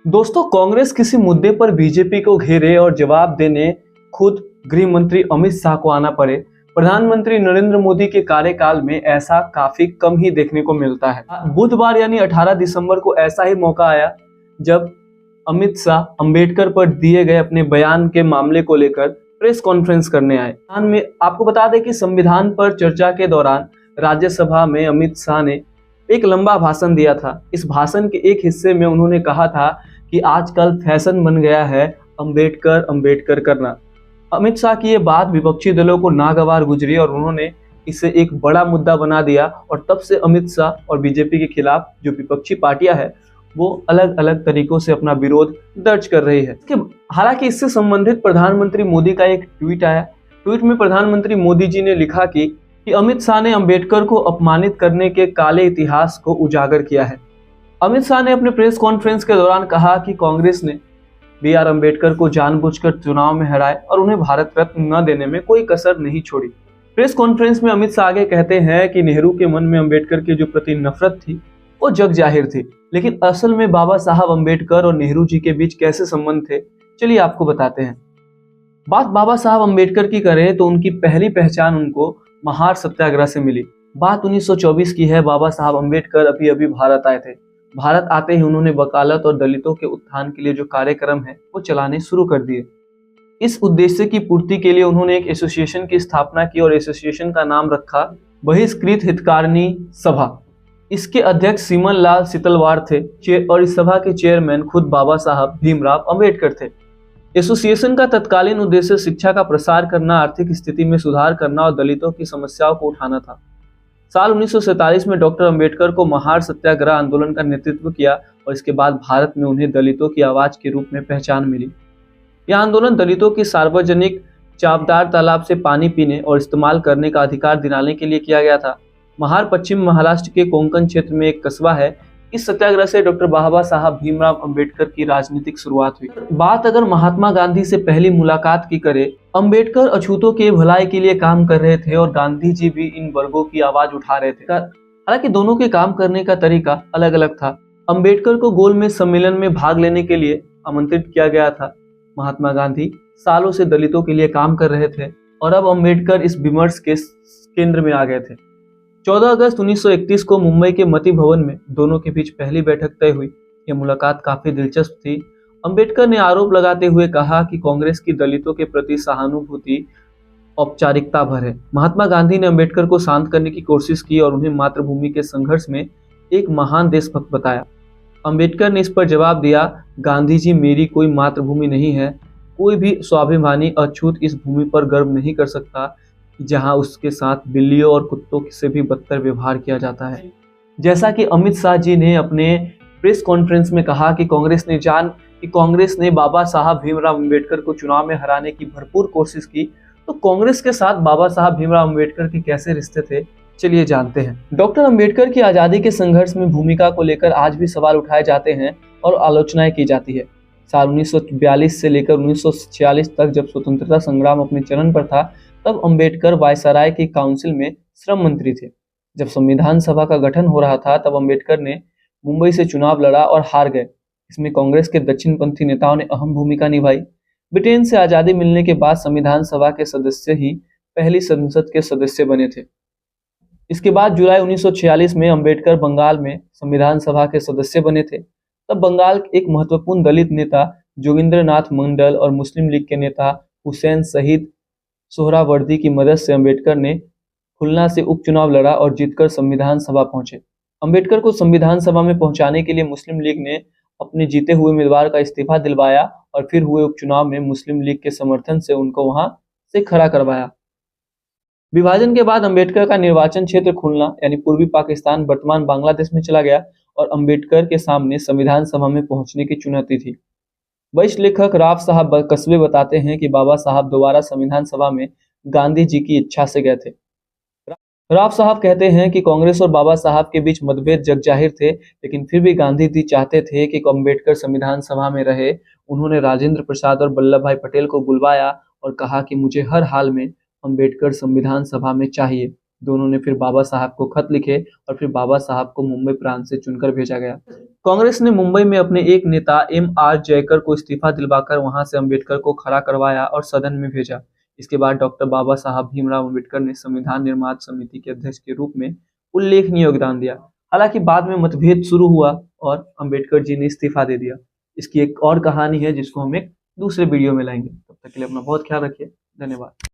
दोस्तों, कांग्रेस किसी मुद्दे पर बीजेपी को घेरे और जवाब देने खुद गृह मंत्री अमित शाह को आना पड़े। प्रधानमंत्री नरेंद्र मोदी के कार्यकाल में ऐसा काफी कम ही देखने को मिलता है। बुधवार यानी 18 दिसंबर को ऐसा ही मौका आया जब अमित शाह अंबेडकर पर दिए गए अपने बयान के मामले को लेकर प्रेस कॉन्फ्रेंस करने आए। में आपको बता दें कि संविधान पर चर्चा के दौरान राज्यसभा में अमित शाह ने एक लंबा भाषण दिया था। इस भाषण के एक हिस्से में उन्होंने कहा था कि आजकल फैशन बन गया है अंबेडकर अंबेडकर करना। अमित शाह की ये बात विपक्षी दलों को नागवार गुजरी और उन्होंने इसे एक बड़ा मुद्दा बना दिया और तब से अमित शाह और बीजेपी के खिलाफ जो विपक्षी पार्टियां हैं वो अलग अलग तरीकों से अपना विरोध दर्ज कर रही है। हालांकि इससे संबंधित प्रधानमंत्री मोदी का एक ट्वीट आया। ट्वीट में प्रधानमंत्री मोदी जी ने लिखा कि अमित शाह ने अंबेडकर को अपमानित करने के काले इतिहास को उजागर किया है। अमित शाह ने अपने प्रेस कॉन्फ्रेंस के दौरान कहा कि कांग्रेस ने बी.आर. अम्बेडकर को जानबूझकर चुनाव में हराए और उन्हें भारत रत्न न देने में कोई कसर नहीं छोड़ी। प्रेस कॉन्फ्रेंस में अमित शाह आगे कहते हैं कि नेहरू के मन में अम्बेडकर के जो प्रति नफरत थी वो जग जाहिर थी, लेकिन असल में बाबा साहब अम्बेडकर और नेहरू जी के बीच कैसे संबंध थे, चलिए आपको बताते हैं। बात बाबा साहब अम्बेडकर की करें तो उनकी पहली पहचान उनको महार सत्याग्रह से मिली। बात 1924 की है। बाबा साहब अम्बेडकर अभी अभी भारत आए थे। भारत आते ही उन्होंने वकालत और दलितों के उत्थान के लिए जो कार्यक्रम है वो चलाने शुरू कर दिए। इस उद्देश्य की पूर्ति के लिए उन्होंने एक एसोसिएशन की स्थापना की और एसोसिएशन का नाम रखा बहिष्कृत हितकारिणी सभा। इसके अध्यक्ष सीमन लाल सितलवाड़ थे और इस सभा के चेयरमैन खुद बाबा साहब भीमराव अम्बेडकर थे। एसोसिएशन का तत्कालीन उद्देश्य शिक्षा का प्रसार करना, आर्थिक स्थिति में सुधार करना और दलितों की समस्याओं को उठाना था। साल 1947 में डॉक्टर अंबेडकर को महार सत्याग्रह आंदोलन का नेतृत्व किया और इसके बाद भारत में उन्हें दलितों की आवाज के रूप में पहचान मिली। यह आंदोलन दलितों की सार्वजनिक चापदार तालाब से पानी पीने और इस्तेमाल करने का अधिकार दिलाने के लिए किया गया था। महार पश्चिम महाराष्ट्र के कोंकण क्षेत्र में एक कस्बा है। इस सत्याग्रह से डॉक्टर बाबा साहब भीमराव अम्बेडकर की राजनीतिक शुरुआत हुई। बात अगर महात्मा गांधी से पहली मुलाकात की करें, अम्बेडकर अछूतों के भलाई के लिए काम कर रहे थे और गांधी जी भी इन वर्गों की आवाज उठा रहे थे। हालांकि दोनों के काम करने का तरीका अलग अलग था। अम्बेडकर को गोलमेज सम्मेलन में भाग लेने के लिए आमंत्रित किया गया था। महात्मा गांधी सालों से दलितों के लिए काम कर रहे थे और अब अम्बेडकर इस विमर्श के केंद्र में आ गए थे। 14 अगस्त 1931 को मुंबई के मति भवन में दोनों के बीच पहली बैठक तय हुई। यह मुलाकात काफी दिलचस्प थी। अंबेडकर ने आरोप लगाते हुए कहा कि कांग्रेस की दलितों के प्रति सहानुभूति औपचारिकता भर है। महात्मा गांधी ने अंबेडकर को शांत करने की कोशिश की और उन्हें मातृभूमि के संघर्ष में एक महान देशभक्त बताया। अंबेडकर ने इस पर जवाब दिया, गांधी जी, मेरी कोई मातृभूमि नहीं है। कोई भी स्वाभिमानी अछूत इस भूमि पर गर्व नहीं कर सकता जहां उसके साथ बिल्लियों और कुत्तों से भी बदतर व्यवहार किया जाता है। जैसा कि अमित शाह जी ने अपने प्रेस कॉन्फ्रेंस में कहा कि कांग्रेस ने बाबा साहब भीमराव अम्बेडकर को चुनाव में हराने की भरपूर कोशिश की, तो कांग्रेस के साथ बाबा साहब भीमराव अम्बेडकर के कैसे रिश्ते थे, चलिए जानते हैं। डॉक्टर अम्बेडकर की आजादी के संघर्ष में भूमिका को लेकर आज भी सवाल उठाए जाते हैं और आलोचनाएं की जाती है। साल 1942 से लेकर 1946 तक जब स्वतंत्रता संग्राम अपने चरम पर था, तब अंबेडकर वायसराय की काउंसिल में श्रम मंत्री थे। जब संविधान सभा का गठन हो रहा था तब अंबेडकर ने मुंबई से चुनाव लड़ा और हार गए। इसमें कांग्रेस के दक्षिणपंथी नेताओं ने अहम भूमिका निभाई। ब्रिटेन से आजादी मिलने के बाद संविधान सभा के सदस्य ही पहली संसद के सदस्य बने थे। इसके बाद जुलाई 1946 में अंबेडकर बंगाल में संविधान सभा के सदस्य बने थे। तब बंगाल के एक महत्वपूर्ण दलित नेता जोगिंद्रनाथ मंडल और मुस्लिम लीग के नेता हुसैन शहीद सोहरावर्दी की मदद से अंबेडकर ने खुलना से उपचुनाव लड़ा और जीतकर संविधान सभा पहुंचे। अंबेडकर को संविधान सभा में पहुंचाने के लिए मुस्लिम लीग ने अपने जीते हुए उम्मीदवार का इस्तीफा दिलवाया और फिर हुए उपचुनाव में मुस्लिम लीग के समर्थन से उनको वहां से खड़ा करवाया। विभाजन के बाद अंबेडकर का निर्वाचन क्षेत्र खुलना यानी पूर्वी पाकिस्तान वर्तमान बांग्लादेश में चला गया और अंबेडकर के सामने संविधान सभा में पहुंचने की चुनौती थी। वरिष्ठ लेखक राव साहब कस्बे बताते हैं कि बाबा साहब दोबारा संविधान सभा में गांधी जी की इच्छा से गए थे। राव साहब कहते हैं कि कांग्रेस और बाबा साहब के बीच मतभेद जग जाहिर थे, लेकिन फिर भी गांधी जी चाहते थे कि अम्बेडकर संविधान सभा में रहे। उन्होंने राजेंद्र प्रसाद और वल्लभ भाई पटेल को बुलवाया और कहा कि मुझे हर हाल में अम्बेडकर संविधान सभा में चाहिए। दोनों ने फिर बाबा साहब को खत लिखे और फिर बाबा साहब को मुंबई प्रांत से चुनकर भेजा गया। कांग्रेस ने मुंबई में अपने एक नेता M.R. जयकर को इस्तीफा दिलवाकर वहां से अंबेडकर को खड़ा करवाया और सदन में भेजा। इसके बाद डॉक्टर बाबा साहब भीमराव अंबेडकर ने संविधान निर्माण समिति के अध्यक्ष के रूप में उल्लेखनीय योगदान दिया। हालांकि बाद में मतभेद शुरू हुआ और अंबेडकर जी ने इस्तीफा दे दिया। इसकी एक और कहानी है जिसको हम एक दूसरे वीडियो में लाएंगे। तब तक के लिए अपना बहुत ख्याल रखिए। धन्यवाद।